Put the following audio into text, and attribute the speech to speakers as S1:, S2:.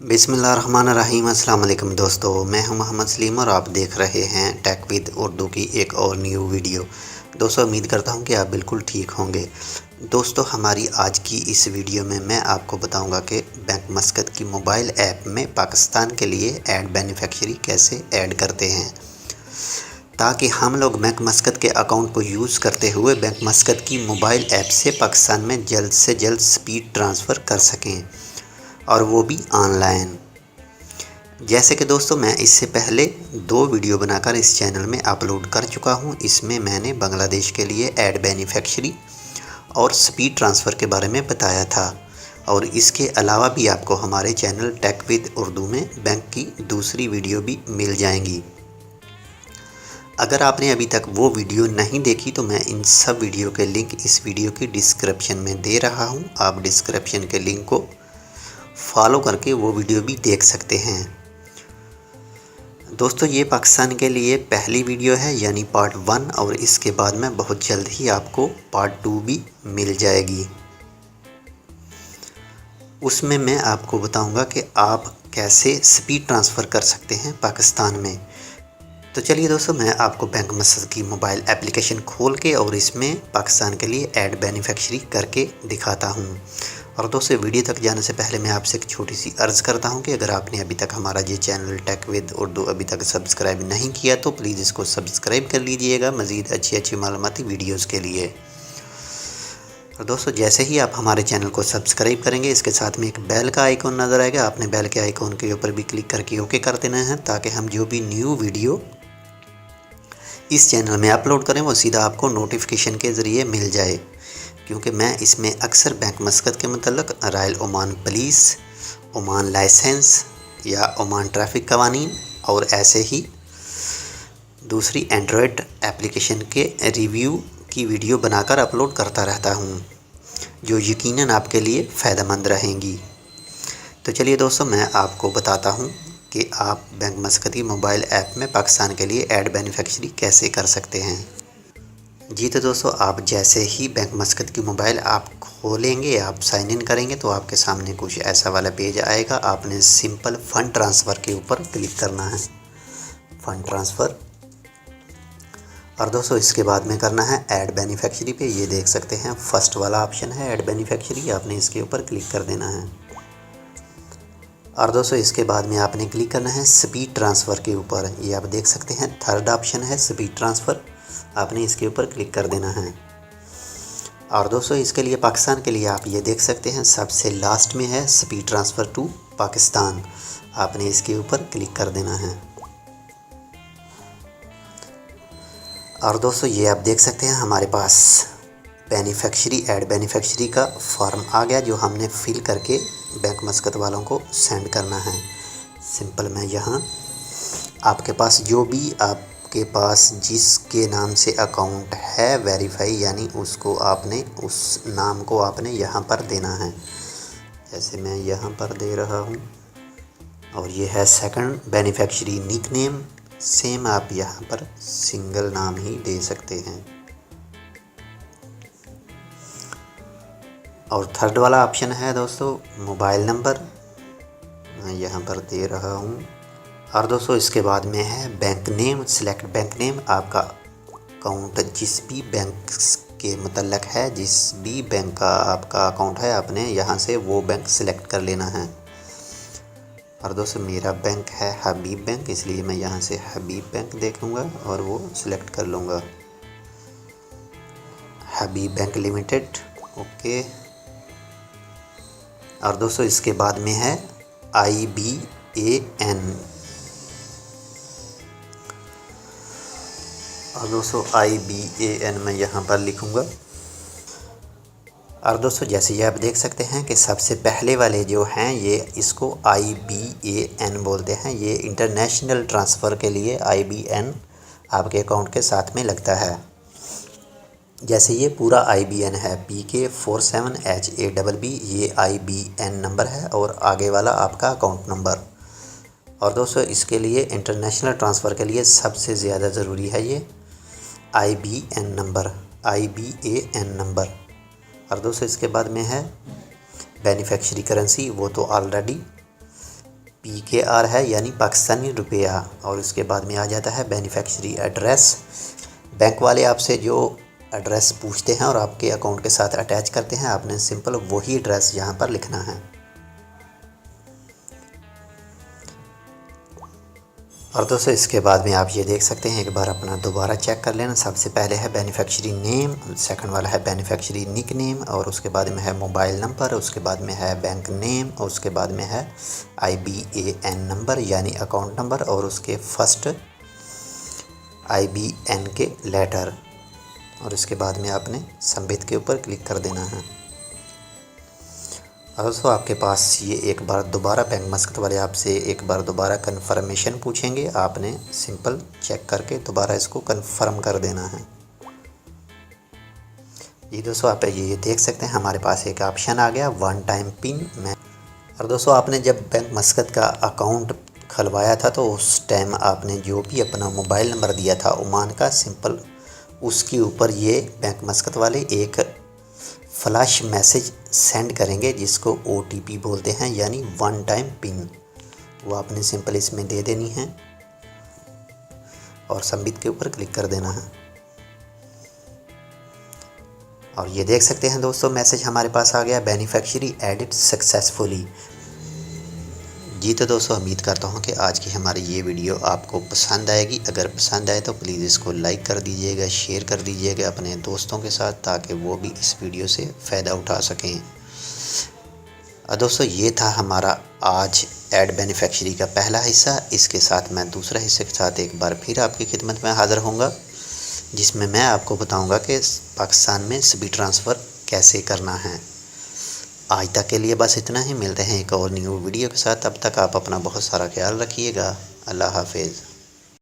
S1: बिस्मिल्लाहिर्रहमानिर्रहीम। अस्सलाम वालेकुम दोस्तों, मैं हूं मोहम्मद सलीम और आप देख रहे हैं टेक विद उर्दू की एक और न्यू वीडियो। दोस्तों, उम्मीद करता हूं कि आप बिल्कुल ठीक होंगे। दोस्तों, हमारी आज की इस वीडियो में मैं आपको बताऊंगा कि बैंक मस्कत की मोबाइल ऐप में पाकिस्तान के लिए ऐड बेनिफिशियरी कैसे ऐड करते हैं, ताकि हम लोग बैंक मस्कत के अकाउंट को यूज़ करते हुए बैंक मस्कत की मोबाइल ऐप से पाकिस्तान में जल्द से जल्द स्पीड ट्रांसफ़र कर सकें, और वो भी ऑनलाइन। जैसे कि दोस्तों, मैं इससे पहले 2 वीडियो बनाकर इस चैनल में अपलोड कर चुका हूं। इसमें मैंने बांग्लादेश के लिए ऐड बेनिफिशियरी और स्पीड ट्रांसफ़र के बारे में बताया था, और इसके अलावा भी आपको हमारे चैनल टेक विद उर्दू में बैंक की दूसरी वीडियो भी मिल जाएंगी। अगर आपने अभी तक वो वीडियो नहीं देखी तो मैं इन सब वीडियो के लिंक इस वीडियो की डिस्क्रिप्शन में दे रहा हूं। आप डिस्क्रिप्शन के लिंक को फॉलो करके वो वीडियो भी देख सकते हैं। दोस्तों, ये पाकिस्तान के लिए पहली वीडियो है, यानी पार्ट 1, और इसके बाद में बहुत जल्द ही आपको पार्ट 2 भी मिल जाएगी। उसमें मैं आपको बताऊंगा कि आप कैसे स्पीड ट्रांसफ़र कर सकते हैं पाकिस्तान में। तो चलिए दोस्तों, मैं आपको बैंक मस्कत की मोबाइल एप्लीकेशन खोल के और इसमें पाकिस्तान के लिए ऐड बेनिफिशियरी करके दिखाता हूं। और दोस्तों, वीडियो तक जाने से पहले मैं आपसे एक छोटी सी अर्ज़ करता हूं कि अगर आपने अभी तक हमारा ये चैनल टेक विद उर्दू अभी तक सब्सक्राइब नहीं किया तो प्लीज़ इसको सब्सक्राइब कर लीजिएगा मज़ीद अच्छी मालूमाती वीडियोज़ के लिए। और दोस्तों, जैसे ही आप हमारे चैनल को सब्सक्राइब करेंगे, इसके साथ में एक बेल का आइकॉन नज़र आएगा। आपने बेल के आइकॉन के ऊपर भी क्लिक करके ओके कर देना है, ताकि हम जो भी न्यू वीडियो इस चैनल में अपलोड करें वो सीधा आपको नोटिफिकेशन के ज़रिए मिल जाए। क्योंकि मैं इसमें अक्सर बैंक मस्कत के मतलब royal Oman police, Oman licence या ओमान ट्रैफिक कवानीन और ऐसे ही दूसरी एंड्रॉयड एप्लीकेशन के रिव्यू की वीडियो बनाकर अपलोड करता रहता हूं, जो यकीनन आपके लिए फ़ायदेमंद रहेंगी। तो चलिए दोस्तों, मैं आपको बताता हूं कि आप बैंक मस्कत की मोबाइल ऐप में पाकिस्तान के लिए ऐड बेनिफिशियरी कैसे कर सकते हैं। जी तो दोस्तों, आप जैसे ही बैंक मस्कत की मोबाइल ऐप खोलेंगे, आप साइन इन करेंगे तो आपके सामने कुछ ऐसा वाला पेज आएगा। आपने सिंपल फ़ंड ट्रांसफ़र के ऊपर क्लिक करना है, फ़ंड ट्रांसफ़र। और दोस्तों, इसके बाद में करना है ऐड बेनिफिशियरी पे। ये देख सकते हैं फर्स्ट वाला ऑप्शन है ऐड बेनिफिशियरी, आपने इसके ऊपर क्लिक कर देना है। और दोस्तों, इसके बाद में आपने क्लिक करना है स्पीड ट्रांसफ़र के ऊपर। ये आप देख सकते हैं थर्ड ऑप्शन है स्पीड ट्रांसफ़र, आपने इसके ऊपर क्लिक कर देना है। और दोस्तों, इसके लिए पाकिस्तान के लिए आप ये देख सकते हैं सबसे लास्ट में है स्पीड ट्रांसफ़र टू पाकिस्तान, आपने इसके ऊपर क्लिक कर देना है। और दोस्तों, ये आप देख सकते हैं हमारे पास बेनिफिशियरी ऐड बेनिफिशियरी का फॉर्म आ गया, जो हमने फिल करके बैंक मस्कत वालों को सेंड करना है। सिंपल मैं यहाँ आपके पास जो भी आपके पास जिसके नाम से अकाउंट है वेरीफाई, यानी उसको आपने उस नाम को आपने यहाँ पर देना है। जैसे मैं यहाँ पर दे रहा हूँ, और ये है second beneficiary nickname, same आप यहाँ पर सिंगल नाम ही दे सकते हैं। और थर्ड वाला ऑप्शन है दोस्तों मोबाइल नंबर, मैं यहाँ पर दे रहा हूँ। और दोस्तों, इसके बाद में है bank name, select bank name. आपका अकाउंट जिस भी बैंक के मतलब है, जिस भी बैंक का आपका अकाउंट है, आपने यहाँ से वो बैंक सिलेक्ट कर लेना है। और दोस्तों, मेरा बैंक है हबीब बैंक, इसलिए मैं यहाँ से हबीब बैंक देखूँगा और वो सिलेक्ट कर लूँगा, हबीब बैंक लिमिटेड, ओके। और दोस्तों, इसके बाद में है IBAN, और दोस्तों IBAN मैं यहाँ पर लिखूँगा। और दोस्तों, जैसे ये आप देख सकते हैं कि सबसे पहले वाले जो हैं ये इसको IBAN बोलते हैं। ये इंटरनेशनल ट्रांसफ़र के लिए IBAN आपके अकाउंट के साथ में लगता है। जैसे ये पूरा IBAN है PK47HABB, ये IBAN नंबर है, और आगे वाला आपका अकाउंट नंबर। और दोस्तों, इसके लिए इंटरनेशनल ट्रांसफ़र के लिए सबसे ज़्यादा ज़रूरी है ये IBAN नंबर। और दोस्तों, इसके बाद में है बेनिफिशियरी करेंसी, वो तो ऑलरेडी PKR है यानी पाकिस्तानी रुपया, और उसके बाद में आ जाता है बेनिफिशियरी एड्रेस। बैंक वाले आपसे जो एड्रेस पूछते हैं और आपके अकाउंट के साथ अटैच करते हैं, आपने सिंपल वही एड्रेस यहाँ पर लिखना है। और दोस्तों इसके बाद में आप ये देख सकते हैं, एक बार अपना दोबारा चेक कर लेना। सबसे पहले है बेनिफिशियरी नेम, सेकंड वाला है बेनिफिशियरी निक नेम, और उसके बाद में है मोबाइल नंबर, उसके बाद में है बैंक नेम, और उसके बाद में है IBAN नंबर यानी अकाउंट नंबर, और उसके फर्स्ट IBN के लेटर, और उसके बाद में आपने सबमिट के ऊपर क्लिक कर देना है। और दोस्तों आपके पास ये एक बार दोबारा बैंक मस्कत वाले आपसे एक बार दोबारा कन्फर्मेशन पूछेंगे, आपने सिंपल चेक करके दोबारा इसको कन्फर्म कर देना है। ये दोस्तों आप ये देख सकते हैं, हमारे पास एक ऑप्शन आ गया वन टाइम पिन में। और दोस्तों आपने जब बैंक मस्कत का अकाउंट खुलवाया था तो उस टाइम आपने जो भी अपना मोबाइल नंबर दिया था ओमान का, सिंपल उसके ऊपर ये बैंक मस्कत वाले एक फ्लैश मैसेज सेंड करेंगे जिसको OTP बोलते हैं यानी वन टाइम पिन। वो आपने सिंपल इसमें दे देनी है और सबमिट के ऊपर क्लिक कर देना है। और ये देख सकते हैं दोस्तों, मैसेज हमारे पास आ गया, बेनिफिशियरी एडिट सक्सेसफुली। जी तो दोस्तों उम्मीद करता हूँ कि आज की हमारी ये वीडियो आपको पसंद आएगी। अगर पसंद आए तो प्लीज़ इसको लाइक कर दीजिएगा, शेयर कर दीजिएगा अपने दोस्तों के साथ, ताकि वो भी इस वीडियो से फ़ायदा उठा सकें। दोस्तों ये था हमारा आज ऐड बेनिफिशियरी का पहला हिस्सा। इसके साथ मैं दूसरा हिस्से के साथ एक बार फिर आपकी खिदमत में हाज़िर होऊंगा, जिसमें मैं आपको बताऊंगा कि पाकिस्तान में स्पीड ट्रांसफ़र कैसे करना है। आज तक के लिए बस इतना ही, मिलते हैं एक और न्यू वीडियो के साथ। तब तक आप अपना बहुत सारा ख्याल रखिएगा। अल्लाह हाफिज़।